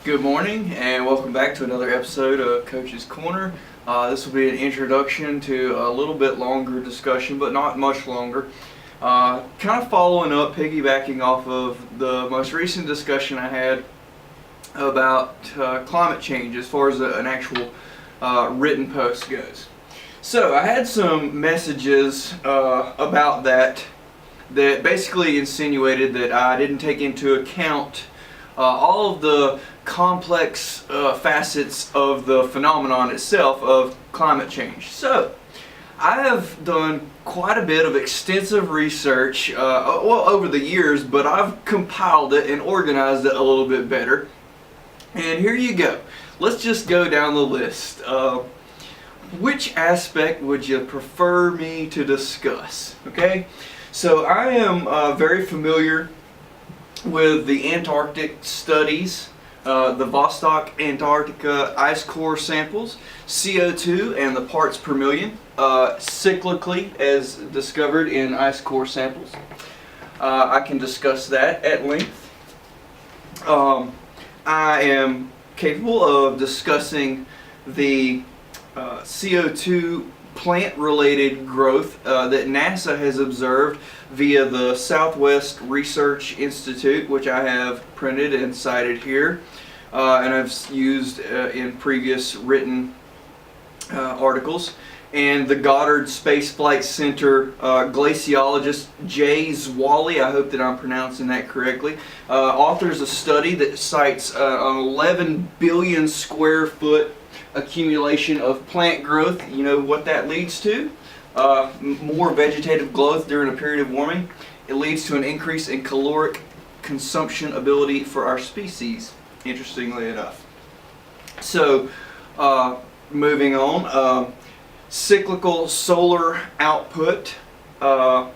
Good morning and welcome back to another episode of Coach's Corner. This will be an introduction to a little bit longer discussion, but not much longer. Kind of following up, piggybacking off of the most recent discussion I had about climate change as far as an actual written post goes. So I had some messages about that basically insinuated that I didn't take into account all of the complex facets of the phenomenon itself of climate change. So I have done quite a bit of extensive research over the years, but I've compiled it and organized it a little bit better. And here you go. Let's just go down the list. Which aspect would you prefer me to discuss? Okay, so I am very familiar with the Antarctic studies, the Vostok Antarctica ice core samples, CO2 and the parts per million, cyclically as discovered in ice core samples. I can discuss that at length. I am capable of discussing the CO2 plant-related growth that NASA has observed via the Southwest Research Institute, which I have printed and cited here, and I've used in previous written articles. And the Goddard Space Flight Center glaciologist Jay Zwally, I hope that I'm pronouncing that correctly, authors a study that cites an 11 billion square foot accumulation of plant growth. You know what that leads to? More vegetative growth during a period of warming. It leads to an increase in caloric consumption ability for our species, interestingly enough. So, moving on, cyclical solar output. I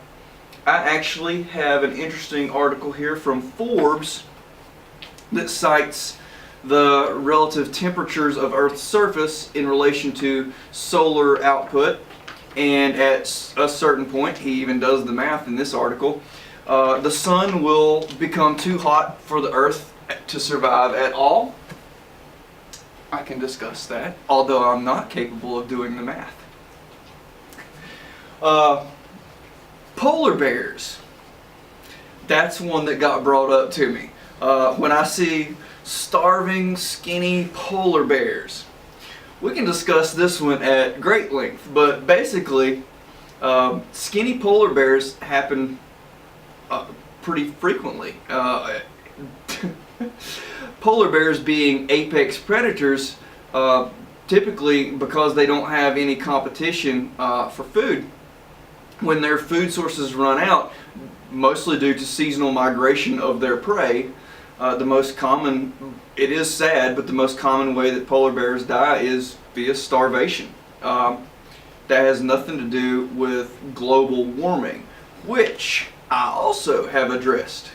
actually have an interesting article here from Forbes that cites the relative temperatures of Earth's surface in relation to solar output, and at a certain point, he even does the math in this article, the sun will become too hot for the Earth to survive at all. I can discuss that, although I'm not capable of doing the math. Polar bears. That's one that got brought up to me. When I see starving, skinny polar bears. We can discuss this one at great length, but basically, skinny polar bears happen pretty frequently. Polar bears being apex predators, typically because they don't have any competition for food. When their food sources run out, mostly due to seasonal migration of their prey, the most common, it is sad, but the most common way that polar bears die is via starvation. That has nothing to do with global warming, which I also have addressed.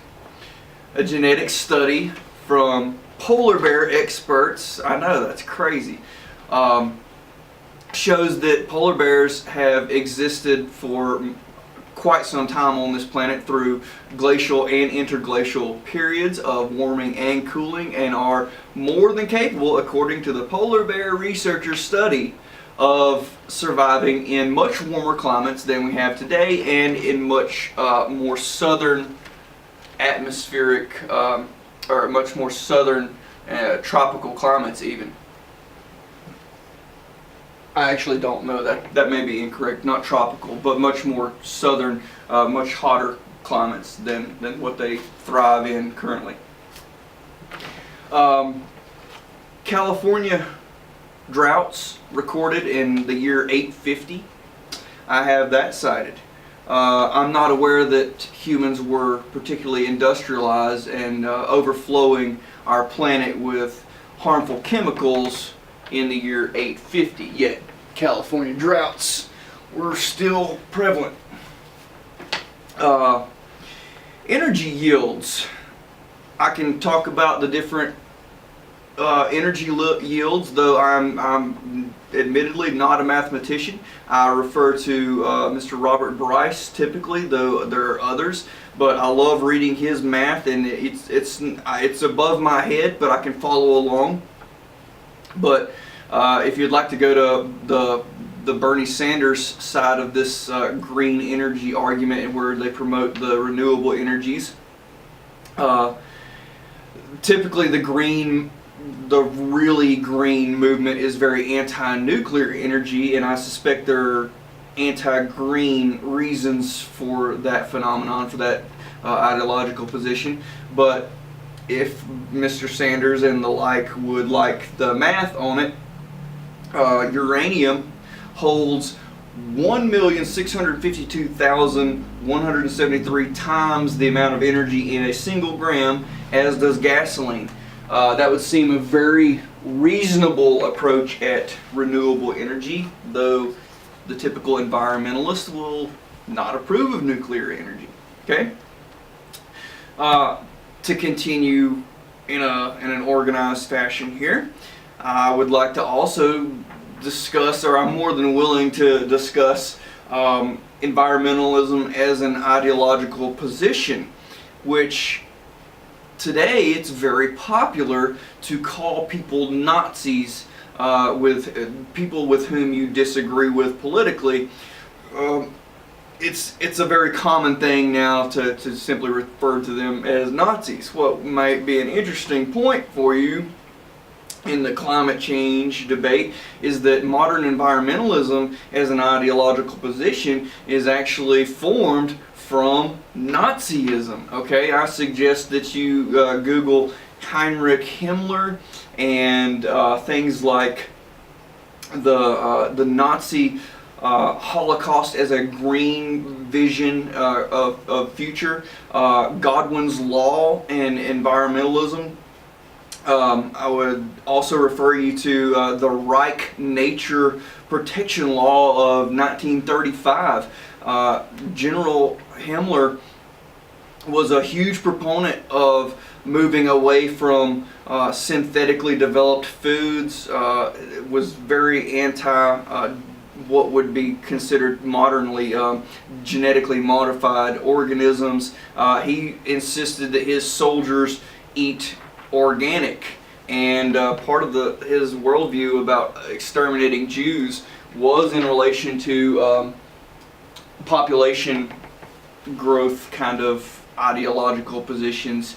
A genetic study from polar bear experts, I know that's crazy, shows that polar bears have existed for quite some time on this planet through glacial and interglacial periods of warming and cooling, and are more than capable, according to the polar bear researchers' study, of surviving in much warmer climates than we have today and in much more southern atmospheric or much more southern tropical climates even. I actually don't know, that may be incorrect, not tropical, but much more southern, much hotter climates than what they thrive in currently. California droughts recorded in the year 850. I have that cited. I'm not aware that humans were particularly industrialized and overflowing our planet with harmful chemicals in the year 850, yet California droughts were still prevalent. Energy yields. I can talk about the different energy yields, though I'm admittedly not a mathematician. I refer to Mr. Robert Bryce typically, though there are others. but I love reading his math, and it's above my head, but I can follow along. But if you'd like to go to the Bernie Sanders side of this green energy argument, and where they promote the renewable energies, typically the really green movement is very anti-nuclear energy, and I suspect there are anti-green reasons for that phenomenon, for that ideological position. But if Mr. Sanders and the like would like the math on it, uranium holds 1,652,173 times the amount of energy in a single gram, as does gasoline. That would seem a very reasonable approach at renewable energy, though the typical environmentalist will not approve of nuclear energy. Okay? To continue in an organized fashion here, I would like to also discuss, or I'm more than willing to discuss, environmentalism as an ideological position, which today it's very popular to call people Nazis, with people with whom you disagree with politically. It's a very common thing now to simply refer to them as Nazis. What might be an interesting point for you in the climate change debate is that modern environmentalism as an ideological position is actually formed from Nazism. Okay, I suggest that you Google Heinrich Himmler and things like the Nazi Holocaust as a green vision of future, Godwin's Law and environmentalism. I would also refer you to the Reich Nature Protection Law of 1935. General Himmler was a huge proponent of moving away from synthetically developed foods, was very anti what would be considered modernly genetically modified organisms. He insisted that his soldiers eat organic, and part of his worldview about exterminating Jews was in relation to population growth kind of ideological positions,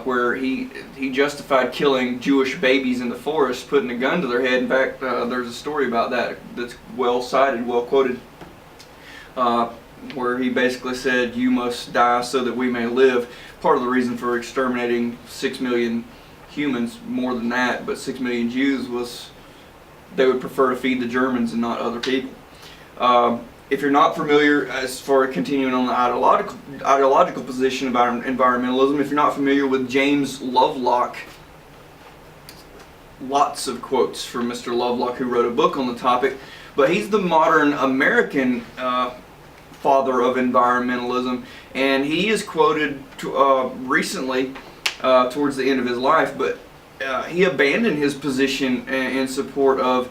where he justified killing Jewish babies in the forest, putting a gun to their head. In fact, there's a story about that that's well cited, well quoted, where he basically said, "You must die so that we may live." Part of the reason for exterminating 6 million humans, more than that, but 6 million Jews, was they would prefer to feed the Germans and not other people. If you're not familiar, as for continuing on the ideological position about environmentalism, if you're not familiar with James Lovelock, lots of quotes from Mr. Lovelock, who wrote a book on the topic, but he's the modern American father of environmentalism, and he is quoted recently towards the end of his life, but he abandoned his position in support of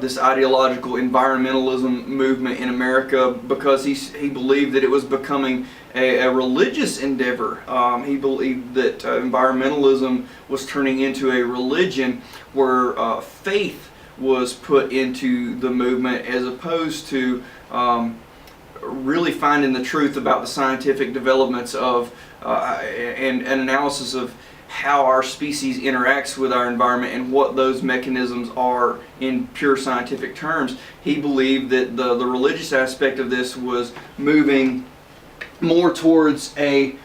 this ideological environmentalism movement in America because he believed that it was becoming a religious endeavor. He believed that environmentalism was turning into a religion where faith was put into the movement, as opposed to really finding the truth about the scientific developments of and an analysis of how our species interacts with our environment and what those mechanisms are in pure scientific terms. He believed that the religious aspect of this was moving more towards an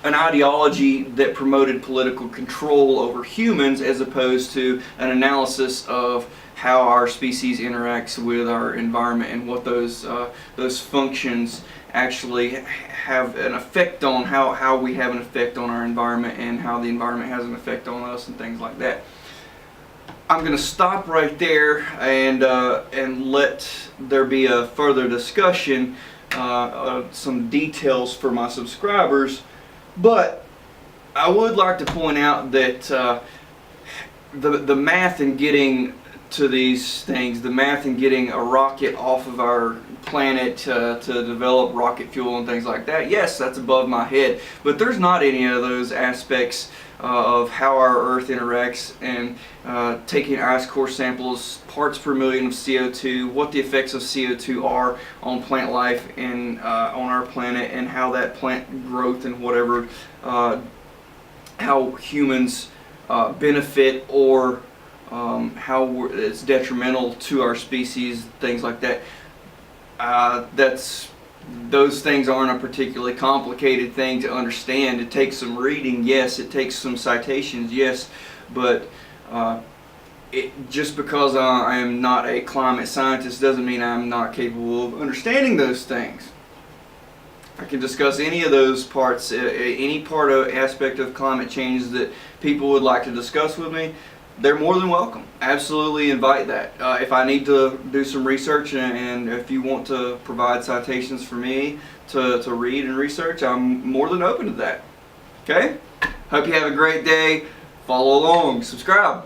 ideology that promoted political control over humans, as opposed to an analysis of how our species interacts with our environment and what those functions actually have an effect on how we have an effect on our environment, and how the environment has an effect on us, and things like that. I'm going to stop right there and let there be a further discussion, some details for my subscribers. But I would like to point out that the math in getting to these things, the math in getting a rocket off of our planet to develop rocket fuel and things like that, yes, that's above my head. But there's not any of those aspects of how our Earth interacts, and taking ice core samples, parts per million of CO2, what the effects of CO2 are on plant life and on our planet, and how that plant growth and whatever, how humans benefit, or how it's detrimental to our species, things like that. Those things aren't a particularly complicated thing to understand. It takes some reading, yes. It takes some citations, yes. But just because I am not a climate scientist doesn't mean I'm not capable of understanding those things. I can discuss any of those parts, any part of aspect of climate change that people would like to discuss with me. They're more than welcome. Absolutely invite that. If I need to do some research, and if you want to provide citations for me to read and research, I'm more than open to that. Okay? Hope you have a great day. Follow along. Subscribe.